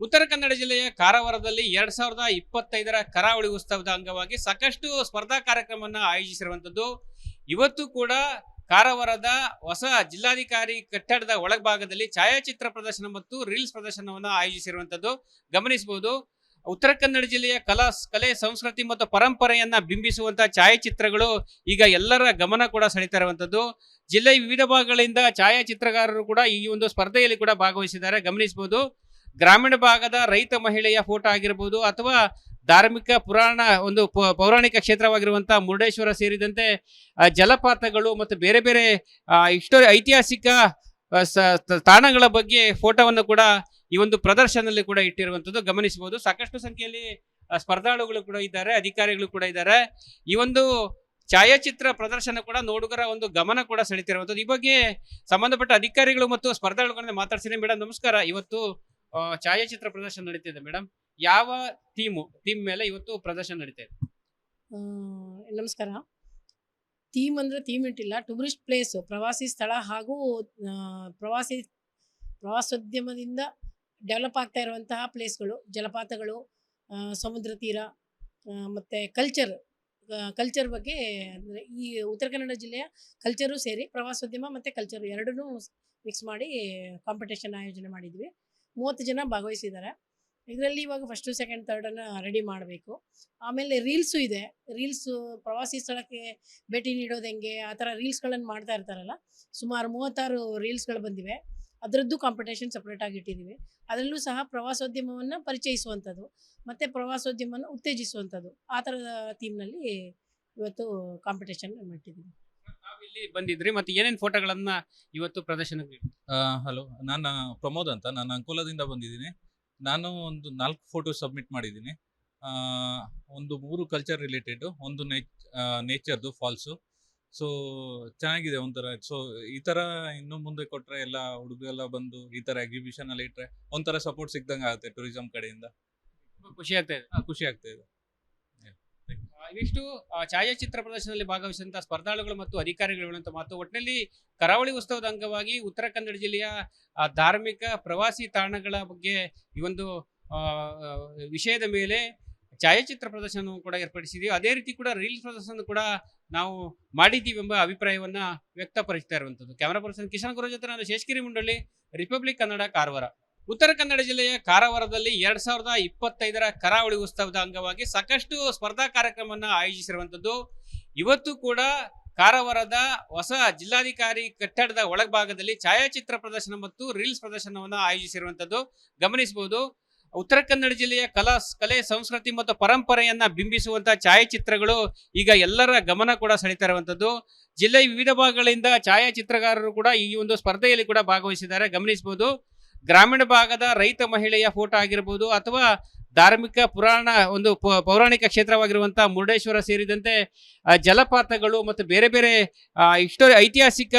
ಉತ್ತರ ಕನ್ನಡ ಜಿಲ್ಲೆಯ ಕಾರವಾರದಲ್ಲಿ 2025ರ ಕರಾವಳಿ ಉತ್ಸವದ ಅಂಗವಾಗಿ ಸಾಕಷ್ಟು ಸ್ಪರ್ಧಾ ಕಾರ್ಯಕ್ರಮವನ್ನು ಆಯೋಜಿಸಿರುವಂತದ್ದು. ಇವತ್ತು ಕೂಡ ಕಾರವಾರದ ಹೊಸ ಜಿಲ್ಲಾಧಿಕಾರಿ ಕಟ್ಟಡದ ಒಳಭಾಗದಲ್ಲಿ ಛಾಯಾಚಿತ್ರ ಪ್ರದರ್ಶನ ಮತ್ತು ರೀಲ್ಸ್ ಪ್ರದರ್ಶನವನ್ನು ಆಯೋಜಿಸಿರುವಂತದ್ದು ಗಮನಿಸಬಹುದು. ಉತ್ತರ ಕನ್ನಡ ಜಿಲ್ಲೆಯ ಕಲೆ ಸಂಸ್ಕೃತಿ ಮತ್ತು ಪರಂಪರೆಯನ್ನ ಬಿಂಬಿಸುವಂತಹ ಛಾಯಾಚಿತ್ರಗಳು ಈಗ ಎಲ್ಲರ ಗಮನ ಕೂಡ ಸೆಳೀತಾ ಇರುವಂತದ್ದು. ಜಿಲ್ಲೆಯ ವಿವಿಧ ಭಾಗಗಳಿಂದ ಛಾಯಾಚಿತ್ರಗಾರರು ಕೂಡ ಈ ಒಂದು ಸ್ಪರ್ಧೆಯಲ್ಲಿ ಕೂಡ ಭಾಗವಹಿಸಿದ್ದಾರೆ ಗಮನಿಸಬಹುದು. ಗ್ರಾಮೀಣ ಭಾಗದ ರೈತ ಮಹಿಳೆಯ ಫೋಟೋ ಆಗಿರಬಹುದು ಅಥವಾ ಧಾರ್ಮಿಕ ಪುರಾಣ ಒಂದು ಪೌರಾಣಿಕ ಕ್ಷೇತ್ರವಾಗಿರುವಂತಹ ಮುರುಡೇಶ್ವರ ಸೇರಿದಂತೆ ಜಲಪಾತಗಳು ಮತ್ತು ಬೇರೆ ಬೇರೆ ಐತಿಹಾಸಿಕ ತಾಣಗಳ ಬಗ್ಗೆ ಫೋಟೋವನ್ನು ಕೂಡ ಈ ಒಂದು ಪ್ರದರ್ಶನದಲ್ಲಿ ಕೂಡ ಇಟ್ಟಿರುವಂತದ್ದು ಗಮನಿಸಬಹುದು. ಸಾಕಷ್ಟು ಸಂಖ್ಯೆಯಲ್ಲಿ ಸ್ಪರ್ಧಾಳುಗಳು ಕೂಡ ಇದ್ದಾರೆ, ಅಧಿಕಾರಿಗಳು ಕೂಡ ಇದ್ದಾರೆ. ಈ ಒಂದು ಛಾಯಾಚಿತ್ರ ಪ್ರದರ್ಶನ ಕೂಡ ನೋಡುಗರ ಒಂದು ಗಮನ ಕೂಡ ಸೆಳೀತಿರುವಂತದ್ದು. ಈ ಬಗ್ಗೆ ಸಂಬಂಧಪಟ್ಟ ಅಧಿಕಾರಿಗಳು ಮತ್ತು ಸ್ಪರ್ಧಾಳುಗಳನ್ನ ಮಾತಾಡ್ತೀನಿ. ಮೇಡಮ್ ನಮಸ್ಕಾರ. ಇವತ್ತು ಛಾಯಾಚಿತ್ರ ಪ್ರದರ್ಶನ ನಡೀತಿದೆ ಮೇಡಮ್. ಯಾವ ಥೀಮ್ ಮೇಲೆ ಇವತ್ತು ಪ್ರದರ್ಶನ ನಡೀತಾ ಇದೆ? ನಮಸ್ಕಾರ. ಥೀಮ್ ಅಂದರೆ ಥೀಮ್ ಇಟ್ಟಿಲ್ಲ, ಟೂರಿಸ್ಟ್ ಪ್ಲೇಸ್, ಪ್ರವಾಸಿ ಸ್ಥಳ ಹಾಗೂ ಪ್ರವಾಸೋದ್ಯಮದಿಂದ ಡೆವಲಪ್ ಆಗ್ತಾ ಇರುವಂತಹ ಪ್ಲೇಸ್ಗಳು, ಜಲಪಾತಗಳು, ಸಮುದ್ರ ತೀರ ಮತ್ತು ಕಲ್ಚರ್ ಬಗ್ಗೆ ಅಂದರೆ ಈ ಉತ್ತರ ಕನ್ನಡ ಜಿಲ್ಲೆಯ ಕಲ್ಚರು ಸೇರಿ ಪ್ರವಾಸೋದ್ಯಮ ಮತ್ತು ಕಲ್ಚರು ಎರಡನ್ನೂ ಮಿಕ್ಸ್ ಮಾಡಿ ಕಾಂಪಿಟೇಷನ್ ಆಯೋಜನೆ ಮಾಡಿದ್ವಿ. 30 ಜನ ಭಾಗವಹಿಸಿದ್ದಾರೆ. ಇದರಲ್ಲಿ ಇವಾಗ ಫಸ್ಟು ಸೆಕೆಂಡ್ ಥರ್ಡನ್ನು ರೆಡಿ ಮಾಡಬೇಕು. ಆಮೇಲೆ ರೀಲ್ಸು ಇದೆ. ರೀಲ್ಸು ಪ್ರವಾಸಿ ಸ್ಥಳಕ್ಕೆ ಭೇಟಿ ನೀಡೋದು ಹೆಂಗೆ, ಆ ಥರ ರೀಲ್ಸ್ಗಳನ್ನು ಮಾಡ್ತಾ ಇರ್ತಾರಲ್ಲ, ಸುಮಾರು 36 ರೀಲ್ಸ್ಗಳು ಬಂದಿವೆ. ಅದರದ್ದು ಕಾಂಪಿಟೇಷನ್ ಸಪ್ರೇಟಾಗಿ ಇಟ್ಟಿದ್ದೀವಿ. ಅದರಲ್ಲೂ ಸಹ ಪ್ರವಾಸೋದ್ಯಮವನ್ನು ಪರಿಚಯಿಸುವಂಥದ್ದು ಮತ್ತು ಪ್ರವಾಸೋದ್ಯಮವನ್ನು ಉತ್ತೇಜಿಸುವಂಥದ್ದು, ಆ ಥರದ ಥೀಮ್ನಲ್ಲಿ ಇವತ್ತು ಕಾಂಪಿಟೇಷನ್ ಮಾಡಿಟ್ಟಿದ್ದೀವಿ. ಇಲ್ಲಿ ಬಂದಿದ್ರಿ ಮತ್ತೆ ಏನೇನು ಫೋಟೋಗಳನ್ನ ಇವತ್ತು ಪ್ರದರ್ಶನಕ್ಕೆ? ಹಲೋ, ನಾನು ಪ್ರಮೋದ್ ಅಂತ, ನಾನು ಅಂಕೋಲಾದಿಂದ ಬಂದಿದ್ದೀನಿ. ನಾನು ಒಂದು 4 ಫೋಟೋ ಸಬ್ಮಿಟ್ ಮಾಡಿದ್ದೀನಿ. ಒಂದು 3 ಕಲ್ಚರ್ ರಿಲೇಟೆಡ್, ಒಂದು ನೇಚರ್ದು ಫಾಲ್ಸು. ಸೊ ಚೆನ್ನಾಗಿದೆ ಒಂಥರ. ಸೊ ಈ ಥರ ಇನ್ನೂ ಮುಂದೆ ಕೊಟ್ಟರೆ ಎಲ್ಲ ಹುಡುಗರೆಲ್ಲ ಬಂದು ಈ ಥರ ಎಕ್ಸಿಬಿಷನ್ ಅಲ್ಲಿ ಇಟ್ಟರೆ ಒಂಥರ ಸಪೋರ್ಟ್ ಸಿಕ್ದಂಗೆ ಆಗುತ್ತೆ ಟೂರಿಸಂ ಕಡೆಯಿಂದ. ಖುಷಿ ಆಗ್ತಾ ಇದೆ. ಖುಷಿ ಆಗ್ತಾ ಇದೆ. ಇವಿಷ್ಟು ಛಾಯಾಚಿತ್ರ ಪ್ರದರ್ಶನದಲ್ಲಿ ಭಾಗವಹಿಸಿದಂತಹ ಸ್ಪರ್ಧಾಳುಗಳು ಮತ್ತು ಅಧಿಕಾರಿಗಳು ಅಂತ ಮಾತು. ಒಟ್ಟಿನಲ್ಲಿ ಕರಾವಳಿ ಉತ್ಸವದ ಅಂಗವಾಗಿ ಉತ್ತರ ಕನ್ನಡ ಜಿಲ್ಲೆಯ ಧಾರ್ಮಿಕ ಪ್ರವಾಸಿ ತಾಣಗಳ ಬಗ್ಗೆ ಈ ಒಂದು ವಿಷಯದ ಮೇಲೆ ಛಾಯಾಚಿತ್ರ ಪ್ರದರ್ಶನ ಕೂಡ ಏರ್ಪಡಿಸಿದೀವಿ. ಅದೇ ರೀತಿ ಕೂಡ ರೀಲ್ಸ್ ಪ್ರದರ್ಶನ ಕೂಡ ನಾವು ಮಾಡಿದ್ದೀವಿ ಎಂಬ ಅಭಿಪ್ರಾಯವನ್ನ ವ್ಯಕ್ತಪಡಿಸ್ತಾ ಇರುವಂತದ್ದು. ಕ್ಯಾಮರಾ ಪರ್ಸನ್ ಕಿಶನ್ ಗುರು ಜೊತೆ ನಾನು ಶೇಷಗಿರಿ ಮುಂಡಳ್ಳಿ, ರಿಪಬ್ಲಿಕ್ ಕನ್ನಡ, ಕಾರವಾರ. ಉತ್ತರ ಕನ್ನಡ ಜಿಲ್ಲೆಯ ಕಾರವಾರದಲ್ಲಿ 2025ರ ಕರಾವಳಿ ಉತ್ಸವದ ಅಂಗವಾಗಿ ಸಾಕಷ್ಟು ಸ್ಪರ್ಧಾ ಕಾರ್ಯಕ್ರಮವನ್ನು ಆಯೋಜಿಸಿರುವಂತದ್ದು. ಇವತ್ತು ಕೂಡ ಕಾರವಾರದ ಹೊಸ ಜಿಲ್ಲಾಧಿಕಾರಿ ಕಟ್ಟಡದ ಒಳಭಾಗದಲ್ಲಿ ಛಾಯಾಚಿತ್ರ ಪ್ರದರ್ಶನ ಮತ್ತು ರೀಲ್ಸ್ ಪ್ರದರ್ಶನವನ್ನು ಆಯೋಜಿಸಿರುವಂತದ್ದು ಗಮನಿಸಬಹುದು. ಉತ್ತರ ಕನ್ನಡ ಜಿಲ್ಲೆಯ ಕಲೆ ಸಂಸ್ಕೃತಿ ಮತ್ತು ಪರಂಪರೆಯನ್ನ ಬಿಂಬಿಸುವಂತಹ ಛಾಯಾಚಿತ್ರಗಳು ಈಗ ಎಲ್ಲರ ಗಮನ ಕೂಡ ಸೆಳೀತಾ ಇರುವಂತದ್ದು. ಜಿಲ್ಲೆಯ ವಿವಿಧ ಭಾಗಗಳಿಂದ ಛಾಯಾಚಿತ್ರಗಾರರು ಕೂಡ ಈ ಒಂದು ಸ್ಪರ್ಧೆಯಲ್ಲಿ ಕೂಡ ಭಾಗವಹಿಸಿದ್ದಾರೆ ಗಮನಿಸಬಹುದು. ಗ್ರಾಮೀಣ ಭಾಗದ ರೈತ ಮಹಿಳೆಯ ಫೋಟೋ ಆಗಿರಬಹುದು ಅಥವಾ ಧಾರ್ಮಿಕ ಪುರಾಣ ಒಂದು ಪೌರಾಣಿಕ ಕ್ಷೇತ್ರವಾಗಿರುವಂತಹ ಮುರುಡೇಶ್ವರ ಸೇರಿದಂತೆ ಜಲಪಾತಗಳು ಮತ್ತು ಬೇರೆ ಬೇರೆ ಐತಿಹಾಸಿಕ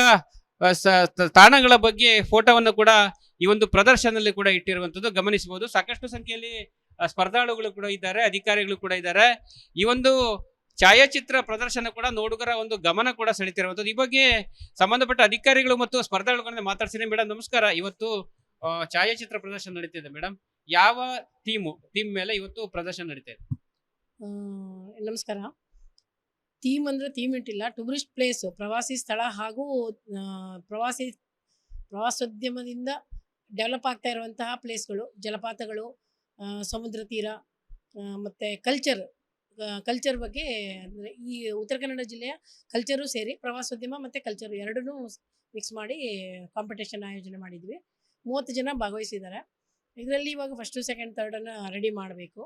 ತಾಣಗಳ ಬಗ್ಗೆ ಫೋಟೋವನ್ನು ಕೂಡ ಈ ಒಂದು ಪ್ರದರ್ಶನದಲ್ಲಿ ಕೂಡ ಇಟ್ಟಿರುವಂತದ್ದು ಗಮನಿಸಬಹುದು. ಸಾಕಷ್ಟು ಸಂಖ್ಯೆಯಲ್ಲಿ ಸ್ಪರ್ಧಾಳುಗಳು ಕೂಡ ಇದ್ದಾರೆ, ಅಧಿಕಾರಿಗಳು ಕೂಡ ಇದ್ದಾರೆ. ಈ ಒಂದು ಛಾಯಾಚಿತ್ರ ಪ್ರದರ್ಶನ ಕೂಡ ನೋಡುಗರ ಒಂದು ಗಮನ ಕೂಡ ಸೆಳೀತಿರುವಂತದ್ದು. ಈ ಬಗ್ಗೆ ಸಂಬಂಧಪಟ್ಟ ಅಧಿಕಾರಿಗಳು ಮತ್ತು ಸ್ಪರ್ಧಾಳುಗಳನ್ನ ಮಾತಾಡ್ತೀನಿ. ಮೇಡಮ್ ನಮಸ್ಕಾರ. ಇವತ್ತು ಛಾಯಾಚಿತ್ರ ಪ್ರದರ್ಶನ ನಡೀತಿದೆ ಮೇಡಮ್. ಯಾವ ಥೀಮ್ ಮೇಲೆ ಇವತ್ತು ಪ್ರದರ್ಶನ ನಡೀತಾ ಇದೆ? ನಮಸ್ಕಾರ. ಥೀಮ್ ಅಂದರೆ ಥೀಮ್ ಇಟ್ಟಿಲ್ಲ, ಟೂರಿಸ್ಟ್ ಪ್ಲೇಸ್, ಪ್ರವಾಸಿ ಸ್ಥಳ ಹಾಗೂ ಪ್ರವಾಸೋದ್ಯಮದಿಂದ ಡೆವಲಪ್ ಆಗ್ತಾ ಇರುವಂತಹ ಪ್ಲೇಸ್ಗಳು, ಜಲಪಾತಗಳು, ಸಮುದ್ರ ತೀರ ಮತ್ತು ಕಲ್ಚರ್ ಬಗ್ಗೆ ಅಂದರೆ ಈ ಉತ್ತರ ಕನ್ನಡ ಜಿಲ್ಲೆಯ ಕಲ್ಚರು ಸೇರಿ ಪ್ರವಾಸೋದ್ಯಮ ಮತ್ತು ಕಲ್ಚರು ಎರಡನ್ನೂ ಮಿಕ್ಸ್ ಮಾಡಿ ಕಾಂಪಿಟೇಷನ್ ಆಯೋಜನೆ ಮಾಡಿದ್ವಿ. 30 ಜನ ಭಾಗವಹಿಸಿದ್ದಾರೆ. ಇದರಲ್ಲಿ ಇವಾಗ ಫಸ್ಟು ಸೆಕೆಂಡ್ ಥರ್ಡನ್ನು ರೆಡಿ ಮಾಡಬೇಕು.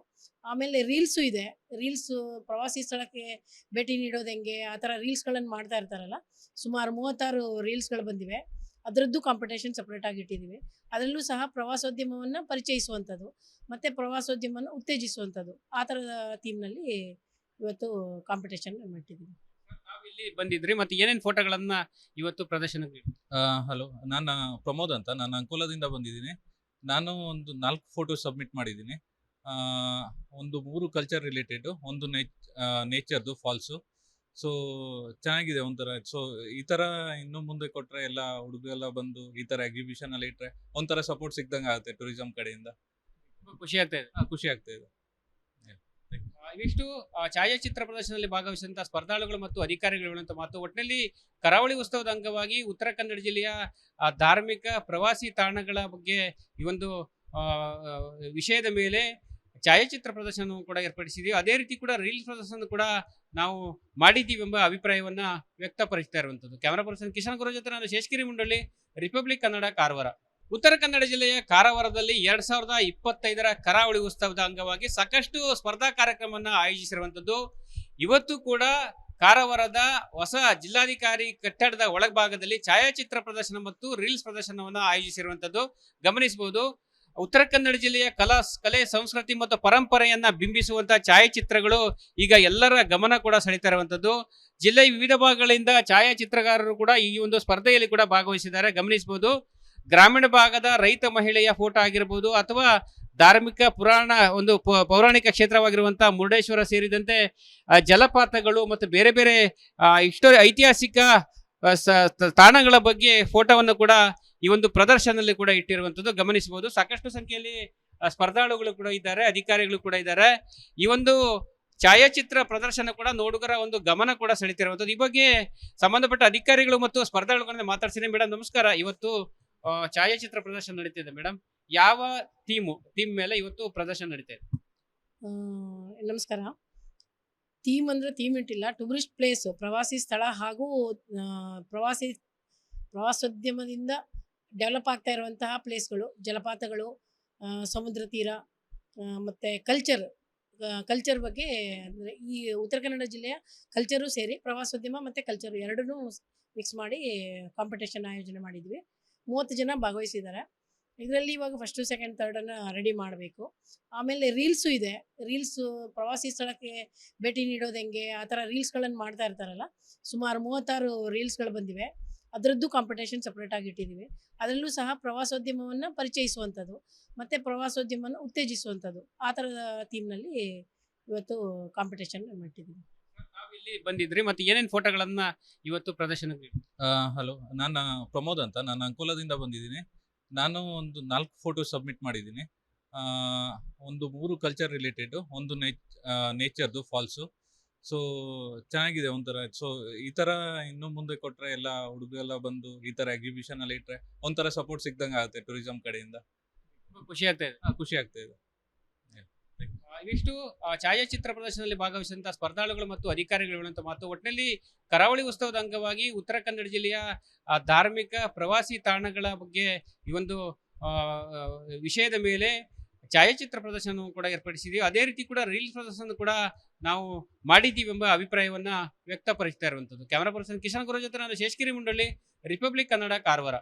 ಆಮೇಲೆ ರೀಲ್ಸು ಇದೆ. ರೀಲ್ಸು ಪ್ರವಾಸಿ ಸ್ಥಳಕ್ಕೆ ಭೇಟಿ ನೀಡೋದು ಹೆಂಗೆ, ಆ ಥರ ರೀಲ್ಸ್ಗಳನ್ನು ಮಾಡ್ತಾ ಇರ್ತಾರಲ್ಲ, ಸುಮಾರು 36 ರೀಲ್ಸ್ಗಳು ಬಂದಿವೆ. ಅದರದ್ದು ಕಾಂಪಿಟೇಷನ್ ಸಪ್ರೇಟಾಗಿ ಇಟ್ಟಿದ್ದೀವಿ. ಅದರಲ್ಲೂ ಸಹ ಪ್ರವಾಸೋದ್ಯಮವನ್ನು ಪರಿಚಯಿಸುವಂಥದ್ದು ಮತ್ತು ಪ್ರವಾಸೋದ್ಯಮವನ್ನು ಉತ್ತೇಜಿಸುವಂಥದ್ದು, ಆ ಥರದ ಥೀಮ್ನಲ್ಲಿ ಇವತ್ತು ಕಾಂಪಿಟೇಷನ್ ಮಾಡಿಟ್ಟಿದ್ದೀವಿ. ಇಲ್ಲಿ ಬಂದಿದ್ರಿ ಮತ್ತೆ ಏನೇನು ಫೋಟೋಗಳನ್ನ ಇವತ್ತು ಪ್ರದರ್ಶನಕ್ಕೆ? ಹಲೋ, ನಾನು ಪ್ರಮೋದ್ ಅಂತ, ನಾನು ಅಂಕೋಲಾದಿಂದ ಬಂದಿದ್ದೀನಿ. ನಾನು ಒಂದು 4 ಫೋಟೋ ಸಬ್ಮಿಟ್ ಮಾಡಿದ್ದೀನಿ. ಒಂದು 3 ಕಲ್ಚರ್ ರಿಲೇಟೆಡ್, ಒಂದು ನೇಚರ್ದು ಫಾಲ್ಸು. ಸೊ ಚೆನ್ನಾಗಿದೆ ಒಂಥರ. ಸೊ ಈ ಥರ ಇನ್ನೂ ಮುಂದೆ ಕೊಟ್ಟರೆ ಎಲ್ಲ ಹುಡುಗರೆಲ್ಲ ಬಂದು ಈ ಥರ ಎಕ್ಸಿಬಿಷನ್ ಅಲ್ಲಿ ಇಟ್ಟರೆ ಒಂಥರ ಸಪೋರ್ಟ್ ಸಿಕ್ದಂಗೆ ಆಗುತ್ತೆ ಟೂರಿಸಂ ಕಡೆಯಿಂದ. ತುಂಬಾ ಖುಷಿ ಆಗ್ತಾ ಇದೆ. ಖುಷಿ ಆಗ್ತಾ ಇದೆ. ಇವಿಷ್ಟು ಛಾಯಾಚಿತ್ರ ಪ್ರದರ್ಶನದಲ್ಲಿ ಭಾಗವಹಿಸಿದಂತಹ ಸ್ಪರ್ಧಾಳುಗಳು ಮತ್ತು ಅಧಿಕಾರಿಗಳು ಹೇಳುವಂತ ಮಾತು. ಒಟ್ಟಿನಲ್ಲಿ ಕರಾವಳಿ ಉತ್ಸವದ ಅಂಗವಾಗಿ ಉತ್ತರ ಕನ್ನಡ ಜಿಲ್ಲೆಯ ಧಾರ್ಮಿಕ ಪ್ರವಾಸಿ ತಾಣಗಳ ಬಗ್ಗೆ ಈ ಒಂದು ಆ, ಆ, ವಿಷಯದ ಮೇಲೆ ಛಾಯಾಚಿತ್ರ ಪ್ರದರ್ಶನ ಕೂಡ ಏರ್ಪಡಿಸಿದೀವಿ. ಅದೇ ರೀತಿ ಕೂಡ ರೀಲ್ಸ್ ಪ್ರದರ್ಶನ ಕೂಡ ನಾವು ಮಾಡಿದ್ದೀವಿ ಎಂಬ ಅಭಿಪ್ರಾಯವನ್ನ ವ್ಯಕ್ತಪಡಿಸ್ತಾ ಇರುವಂತದ್ದು. ಕ್ಯಾಮರಾ ಪರ್ಸನ್ ಕಿಶನ್ ಗುರು ಜೊತೆ ನಾನು ಶೇಷಗಿರಿ ಮುಂಡಳ್ಳಿ, ರಿಪಬ್ಲಿಕ್ ಕನ್ನಡ, ಕಾರವಾರ. ಉತ್ತರ ಕನ್ನಡ ಜಿಲ್ಲೆಯ ಕಾರವಾರದಲ್ಲಿ 2025ರ ಕರಾವಳಿ ಉತ್ಸವದ ಅಂಗವಾಗಿ ಸಾಕಷ್ಟು ಸ್ಪರ್ಧಾ ಕಾರ್ಯಕ್ರಮವನ್ನು ಆಯೋಜಿಸಿರುವಂತದ್ದು. ಇವತ್ತು ಕೂಡ ಕಾರವಾರದ ಹೊಸ ಜಿಲ್ಲಾಧಿಕಾರಿ ಕಟ್ಟಡದ ಒಳಭಾಗದಲ್ಲಿ ಛಾಯಾಚಿತ್ರ ಪ್ರದರ್ಶನ ಮತ್ತು ರೀಲ್ಸ್ ಪ್ರದರ್ಶನವನ್ನು ಆಯೋಜಿಸಿರುವಂತದ್ದು ಗಮನಿಸಬಹುದು. ಉತ್ತರ ಕನ್ನಡ ಜಿಲ್ಲೆಯ ಕಲೆ, ಸಂಸ್ಕೃತಿ ಮತ್ತು ಪರಂಪರೆಯನ್ನ ಬಿಂಬಿಸುವಂತಹ ಛಾಯಾಚಿತ್ರಗಳು ಈಗ ಎಲ್ಲರ ಗಮನ ಕೂಡ ಸೆಳೀತಾ ಇರುವಂತದ್ದು. ಜಿಲ್ಲೆಯ ವಿವಿಧ ಭಾಗಗಳಿಂದ ಛಾಯಾಚಿತ್ರಗಾರರು ಕೂಡ ಈ ಒಂದು ಸ್ಪರ್ಧೆಯಲ್ಲಿ ಕೂಡ ಭಾಗವಹಿಸಿದ್ದಾರೆ ಗಮನಿಸಬಹುದು. ಗ್ರಾಮೀಣ ಭಾಗದ ರೈತ ಮಹಿಳೆಯ ಫೋಟೋ ಆಗಿರಬಹುದು ಅಥವಾ ಧಾರ್ಮಿಕ ಪುರಾಣ ಒಂದು ಪೌರಾಣಿಕ ಕ್ಷೇತ್ರವಾಗಿರುವಂತಹ ಮುರುಡೇಶ್ವರ ಸೇರಿದಂತೆ ಜಲಪಾತಗಳು ಮತ್ತು ಬೇರೆ ಬೇರೆ ಐತಿಹಾಸಿಕ ತಾಣಗಳ ಬಗ್ಗೆ ಫೋಟೋವನ್ನು ಕೂಡ ಈ ಒಂದು ಪ್ರದರ್ಶನದಲ್ಲಿ ಕೂಡ ಇಟ್ಟಿರುವಂತದ್ದು ಗಮನಿಸಬಹುದು. ಸಾಕಷ್ಟು ಸಂಖ್ಯೆಯಲ್ಲಿ ಸ್ಪರ್ಧಾಳುಗಳು ಕೂಡ ಇದ್ದಾರೆ, ಅಧಿಕಾರಿಗಳು ಕೂಡ ಇದ್ದಾರೆ. ಈ ಒಂದು ಛಾಯಾಚಿತ್ರ ಪ್ರದರ್ಶನ ಕೂಡ ನೋಡುಗರ ಒಂದು ಗಮನ ಕೂಡ ಸೆಳೀತಿರುವಂತದ್ದು. ಈ ಬಗ್ಗೆ ಸಂಬಂಧಪಟ್ಟ ಅಧಿಕಾರಿಗಳು ಮತ್ತು ಸ್ಪರ್ಧಾಳುಗಳನ್ನ ಮಾತಾಡ್ತೀನಿ. ಮೇಡಮ್ ನಮಸ್ಕಾರ. ಇವತ್ತು ಛಾಯಾಚಿತ್ರ ಪ್ರದರ್ಶನ ನಡೀತಿದೆ ಮೇಡಮ್. ಯಾವ ಥೀಮ್ ಮೇಲೆ ಇವತ್ತು ಪ್ರದರ್ಶನ ನಡೀತಾ ಇದೆ? ನಮಸ್ಕಾರ. ಥೀಮ್ ಅಂದರೆ ಥೀಮ್ ಇಟ್ಟಿಲ್ಲ, ಟೂರಿಸ್ಟ್ ಪ್ಲೇಸು, ಪ್ರವಾಸಿ ಸ್ಥಳ ಹಾಗೂ ಪ್ರವಾಸೋದ್ಯಮದಿಂದ ಡೆವಲಪ್ ಆಗ್ತಾ ಇರುವಂತಹ ಪ್ಲೇಸ್ಗಳು, ಜಲಪಾತಗಳು, ಸಮುದ್ರ ತೀರ ಮತ್ತು ಕಲ್ಚರ್ ಬಗ್ಗೆ ಅಂದರೆ ಈ ಉತ್ತರ ಕನ್ನಡ ಜಿಲ್ಲೆಯ ಕಲ್ಚರು ಸೇರಿ ಪ್ರವಾಸೋದ್ಯಮ ಮತ್ತು ಕಲ್ಚರು ಎರಡನ್ನೂ ಮಿಕ್ಸ್ ಮಾಡಿ ಕಾಂಪಿಟೇಷನ್ ಆಯೋಜನೆ ಮಾಡಿದ್ವಿ. 30 ಜನ ಭಾಗವಹಿಸಿದ್ದಾರೆ. ಇದರಲ್ಲಿ ಇವಾಗ ಫಸ್ಟು, ಸೆಕೆಂಡ್, ಥರ್ಡನ್ನು ರೆಡಿ ಮಾಡಬೇಕು. ಆಮೇಲೆ ರೀಲ್ಸು ಇದೆ. ರೀಲ್ಸು ಪ್ರವಾಸಿ ಸ್ಥಳಕ್ಕೆ ಭೇಟಿ ನೀಡೋದು ಹೆಂಗೆ, ಆ ಥರ ರೀಲ್ಸ್ಗಳನ್ನು ಮಾಡ್ತಾ ಇರ್ತಾರಲ್ಲ, ಸುಮಾರು 36 ರೀಲ್ಸ್ಗಳು ಬಂದಿವೆ. ಅದರದ್ದು ಕಾಂಪಿಟೇಷನ್ ಸಪ್ರೇಟಾಗಿ ಇಟ್ಟಿದ್ದೀವಿ. ಅದರಲ್ಲೂ ಸಹ ಪ್ರವಾಸೋದ್ಯಮವನ್ನು ಪರಿಚಯಿಸುವಂಥದ್ದು ಮತ್ತು ಪ್ರವಾಸೋದ್ಯಮವನ್ನು ಉತ್ತೇಜಿಸುವಂಥದ್ದು, ಆ ಥರದ ಥೀಮ್ನಲ್ಲಿ ಇವತ್ತು ಕಾಂಪಿಟೇಷನ್ ಮಾಡಿದ್ದೀವಿ. ಇಲ್ಲಿ ಬಂದಿದ್ರಿ ಮತ್ತೆ ಏನೇನು ಫೋಟೋಗಳನ್ನ ಇವತ್ತು ಪ್ರದರ್ಶನಕ್ಕೆ? ಹಲೋ, ನಾನು ಪ್ರಮೋದ್ ಅಂತ, ನಾನು ಅಂಕೋಲಾದಿಂದ ಬಂದಿದ್ದೀನಿ. ನಾನು ಒಂದು 4 ಫೋಟೋ ಸಬ್ಮಿಟ್ ಮಾಡಿದ್ದೀನಿ. ಒಂದು 3 ಕಲ್ಚರ್ ರಿಲೇಟೆಡು, ಒಂದು ನೇಚರ್ದು ಫಾಲ್ಸು. ಸೊ ಚೆನ್ನಾಗಿದೆ ಒಂಥರ. ಸೊ ಈ ಥರ ಇನ್ನು ಮುಂದೆ ಕೊಟ್ಟರೆ ಎಲ್ಲ ಹುಡುಗರೆಲ್ಲ ಬಂದು ಈ ಥರ ಎಕ್ಸಿಬಿಷನ್ ಅಲ್ಲಿ ಇಟ್ಟರೆ ಒಂಥರ ಸಪೋರ್ಟ್ ಸಿಗ್ದಂಗೆ ಆಗುತ್ತೆ ಟೂರಿಸಂ ಕಡೆಯಿಂದ. ಖುಷಿ ಆಗ್ತಾ ಇದೆ. ಖುಷಿ ಆಗ್ತಾ ಇದೆ. ಇವಿಷ್ಟು ಛಾಯಾಚಿತ್ರ ಪ್ರದರ್ಶನದಲ್ಲಿ ಭಾಗವಹಿಸಿದಂತಹ ಸ್ಪರ್ಧಾಳುಗಳು ಮತ್ತು ಅಧಿಕಾರಿಗಳು ಹೇಳುವಂತ ಮಾತು. ಒಟ್ಟಿನಲ್ಲಿ ಕರಾವಳಿ ಉತ್ಸವದ ಅಂಗವಾಗಿ ಉತ್ತರ ಕನ್ನಡ ಜಿಲ್ಲೆಯ ಧಾರ್ಮಿಕ ಪ್ರವಾಸಿ ತಾಣಗಳ ಬಗ್ಗೆ ಈ ಒಂದು ವಿಷಯದ ಮೇಲೆ ಛಾಯಾಚಿತ್ರ ಪ್ರದರ್ಶನ ಕೂಡ ಏರ್ಪಡಿಸಿದೀವಿ. ಅದೇ ರೀತಿ ಕೂಡ ರೀಲ್ಸ್ ಪ್ರದರ್ಶನ ಕೂಡ ನಾವು ಮಾಡಿದ್ದೀವಿ ಎಂಬ ಅಭಿಪ್ರಾಯವನ್ನ ವ್ಯಕ್ತಪಡಿಸ್ತಾ ಇರುವಂತದ್ದು. ಕ್ಯಾಮರಾ ಪರ್ಸನ್ ಕಿಶನ್ ಗುರು ಜೊತೆ ನಾನು ಶೇಷಗಿರಿ ಮುಂಡಳ್ಳಿ, ರಿಪಬ್ಲಿಕ್ ಕನ್ನಡ, ಕಾರವಾರ.